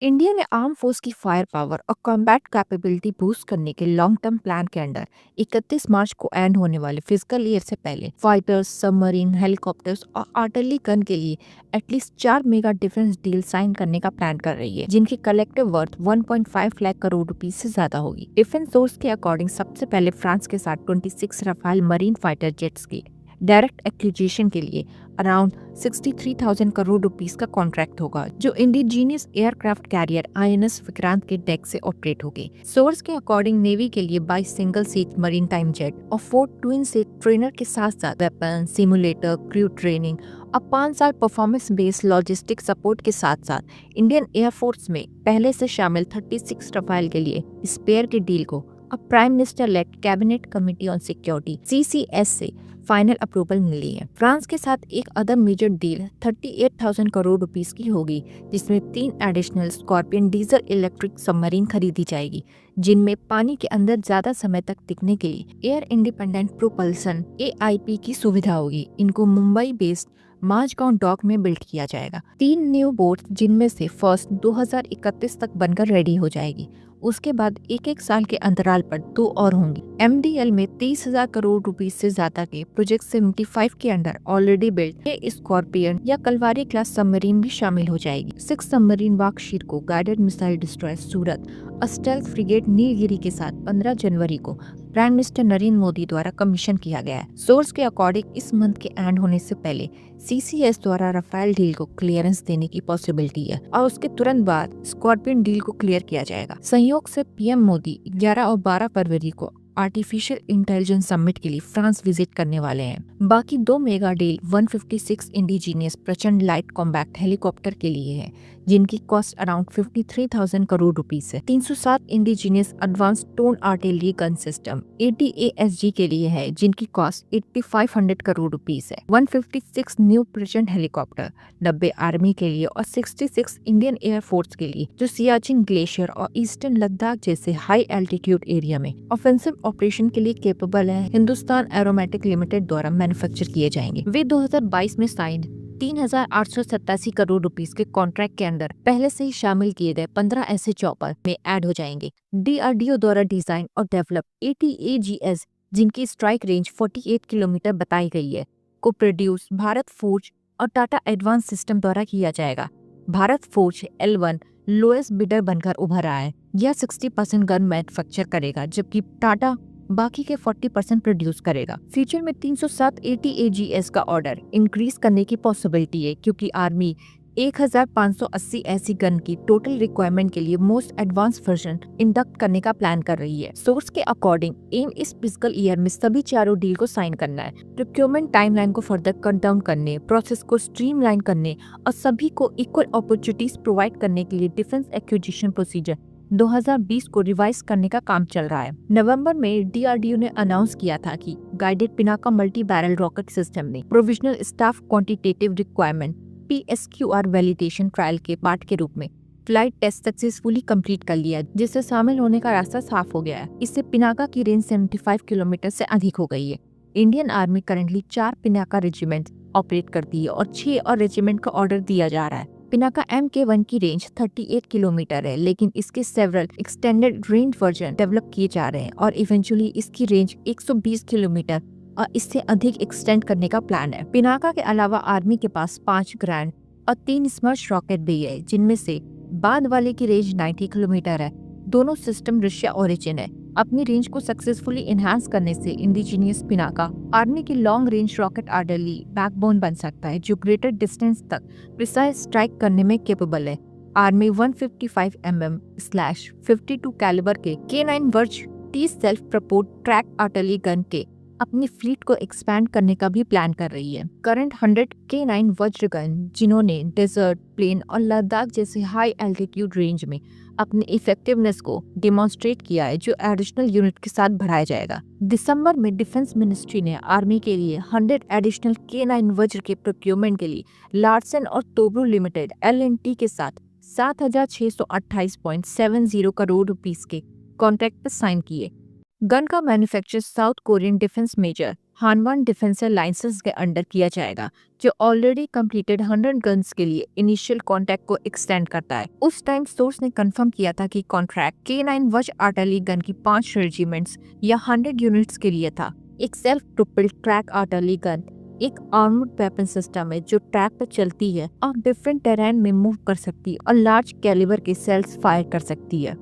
India ने arm force की fire power और कॉम्बैट कैपेबिलिटी बूस्ट करने के लॉन्ग टर्म प्लान के अंडर 31 मार्च को एंड होने वाले फिजिकल ईयर से पहले फाइटर्स, सबमरीन, हेलीकॉप्टर्स और आर्टिलरी गन के लिए at least 4 mega defence deal sign करने का प्लान कर रही है, जिनकी collective worth 1.5 lakh crore rupees से ज्यादा होगी। डिफेंस सोर्स के अकॉर्डिंग सबसे पहले फ्रांस के साथ 26 रफाल मरीन फाइटर जेट्स की डायरेक्ट एक्विजिशन के लिए अराउंड 63,000 करोड़ रुपीस का कॉन्ट्रैक्ट होगा, जो indigenous aircraft carrier INS Vikrant के डेक से ऑपरेट होगी। सोर्स के अकॉर्डिंग नेवी के लिए 22 single seat marine time jet और 4 ट्विन सीट ट्रेनर के साथ साथ वेपन, सिमुलेटर, क्रू ट्रेनिंग और 5 साल परफॉर्मेंस बेस्ड लॉजिस्टिक सपोर्ट के साथ साथ इंडियन एयरफोर्स में पहले से शामिल 36 रफाल के लिए स्पेयर के डील को अब prime minister led cabinet committee on security CCS से फाइनल अप्रूवल मिली है। फ्रांस के साथ एक other major deal 38,000 crore rupees की होगी, जिसमें 3 additional Scorpion diesel electric submarine खरीदी जाएगी, जिनमें पानी के अंदर ज्यादा समय तक टिकने के लिए एयर इंडिपेंडेंट प्रोपल्सन AIP की सुविधा होगी। इनको मुंबई बेस्ड माझगांव डॉक में बिल्ड किया जाएगा। 3 न्यू बोट, जिनमें से फर्स्ट 2031 तक बनकर रेडी हो जाएगी। उसके बाद एक साल के अंतराल पर 2 और होंगी। MDL में 30,000 करोड़ रुपीस से ज्यादा के प्रोजेक्ट 75 के अंडर ऑलरेडी बिल्ड ये स्कॉर्पियन या कलवारी क्लास सबमरीन भी शामिल हो जाएगी। 6 सबमरीन वाकशीर को गाइडेड मिसाइल डिस्ट्रॉयर सूरत और स्टेल्थ फ्रिगेट नीलगिरी के साथ 15 जनवरी को प्राइम मिनिस्टर नरेंद्र मोदी द्वारा कमीशन किया गया है। सोर्स के अकॉर्डिंग इस मंथ के एंड होने से पहले CCS द्वारा रफाल डील को क्लियरेंस देने की पॉसिबिलिटी है और उसके तुरंत बाद स्कॉर्पियन डील को क्लियर किया जाएगा। संयोग से PM मोदी 11 और 12 फरवरी को आर्टिफिशियल इंटेलिजेंस समिट के लिए फ्रांस विजिट करने वाले हैं। बाकी 2 मेगा डील 156 इंडिजीनियस प्रचंड लाइट कॉम्बैक्ट हेलीकॉप्टर के लिए है, जिनकी कॉस्ट अराउंड 53,000 करोड़ रुपीस है। 307 indigenous advance tone artillery gun system ATASG के लिए है, जिनकी कॉस्ट 8500 करोड़ रुपीस है। 156 न्यू प्रचंड हेलीकॉप्टर 90 आर्मी के लिए और 66 इंडियन एयरफोर्स के लिए, जो सियाचिन ग्लेशियर और ईस्टर्न लद्दाख जैसे हाई एल्टीट्यूड एरिया में ऑफेंसिव ऑपरेशन के लिए केपेबल है, हिंदुस्तान एरोमेटिक लिमिटेड द्वारा मैन्युफैक्चर किए जाएंगे। वे 2022 में साइन 3,887 करोड़ रुपीस के कॉन्ट्रैक्ट के अंदर पहले से ही शामिल किए गए 15 ऐसे चॉपर में ऐड हो जाएंगे। DRDO द्वारा डिजाइन और डेवलप ATAGS, जिनकी स्ट्राइक रेंज 48 किलोमीटर बताई गई है, को प्रोड्यूस भारत फोर्ज और टाटा एडवांस सिस्टम द्वारा किया जाएगा। Bharat forge L1 lowest bidder बनकर उभर रहा है। यह 60% गन मैन्युफैक्चर करेगा, जबकि टाटा बाकी के 40% प्रोड्यूस करेगा। फ्यूचर में 307 ATAGS का ऑर्डर इंक्रीज करने की पॉसिबिलिटी है, क्योंकि आर्मी 1,580 ऐसी गन की टोटल रिक्वायरमेंट के लिए मोस्ट एडवांस वर्जन इंडक्ट करने का प्लान कर रही है। सोर्स के अकॉर्डिंग एम इस फिजिकल ईयर में सभी चारों डील को साइन करना है, प्रोक्योरमेंट टाइमलाइन को फर्दर कट डाउन करने, प्रोसेस को स्ट्रीमलाइन करने और सभी को इक्वल अपॉर्चुनिटीज प्रोवाइड करने के लिए डिफेंस एक्विजिशन प्रोसीजर 2020 को रिवाइज करने का काम चल रहा है। नवंबर में DRDO ने अनाउंस किया था कि guided Pinaka multi barrel rocket system ने provisional staff quantitative requirement PSQR validation trial के पार्ट के रूप में फ्लाइट टेस्ट सक्सेसफुली कंप्लीट कर लिया, जिससे शामिल होने का रास्ता साफ हो गया है। इससे पिनाका की रेंज 75 किलोमीटर से अधिक हो गई है। Indian army currently 4 Pinaka regiment operate करती है और 6 और रेजिमेंट का ऑर्डर दिया जा रहा है। पिनाका MK1 की रेंज 38 किलोमीटर है, लेकिन इसके several extended range version develop किए जा रहे हैं और इवेंचुअली इसकी रेंज 120 किलोमीटर और इससे अधिक एक्सटेंड करने का प्लान है। पिनाका के अलावा आर्मी के पास 5 ग्रैंड और 3 स्मर्श रॉकेट भी है, जिनमें से बाद वाले की रेंज 90 किलोमीटर है। दोनों सिस्टम रशिया ओरिजिन है। अपनी रेंज को सक्सेसफुली एनहांस करने से इंडिजीनियस पिनाका आर्मी की long range rocket artillery backbone बन सकता है, जो ग्रेटर डिस्टेंस तक प्रिसाइज स्ट्राइक करने में कैपेबल है। आर्मी 155 mm/52 कैलिबर के K9 वर्ज 30 self propelled track artillery gun के अपनी फ्लीट को एक्सपैंड करने का भी प्लान कर रही है। करंट 100 K9 वज्र गन, जिन्होंने डेजर्ट, प्लेन और लद्दाख जैसे हाई एल्टीट्यूड रेंज में अपनी इफेक्टिवनेस को डिमॉन्स्ट्रेट किया है, जो एडिशनल यूनिट के साथ बढ़ाया जाएगा। दिसंबर में डिफेंस मिनिस्ट्री ने आर्मी के लिए 100 एडिशनल K9 वज्र के प्रोक्योरमेंट के लिए लार्सन और तोब्रो लिमिटेड LNT के साथ 7,628.70 करोड़ रुपीस के कॉन्ट्रैक्ट पर साइन किए। गन का manufacture South Korean defence major Hanwha defence licence के अंडर किया जाएगा, जो ऑलरेडी कंप्लीटेड 100 गन्स के लिए इनिशियल कॉन्ट्रैक्ट को एक्सटेंड करता है। उस टाइम सोर्स ने कंफर्म किया था कि कॉन्ट्रैक्ट K9 वज आर्टिलरी गन की 5 रेजिमेंट्स या 100 यूनिट्स के लिए था। एक self propelled track artillery gun एक आर्मर्ड वेपन सिस्टम है जो ट्रैक पर चलती है और डिफरेंट टेरेन में मूव कर सकती है और लार्ज कैलिबर के सेल्स फायर कर सकती है।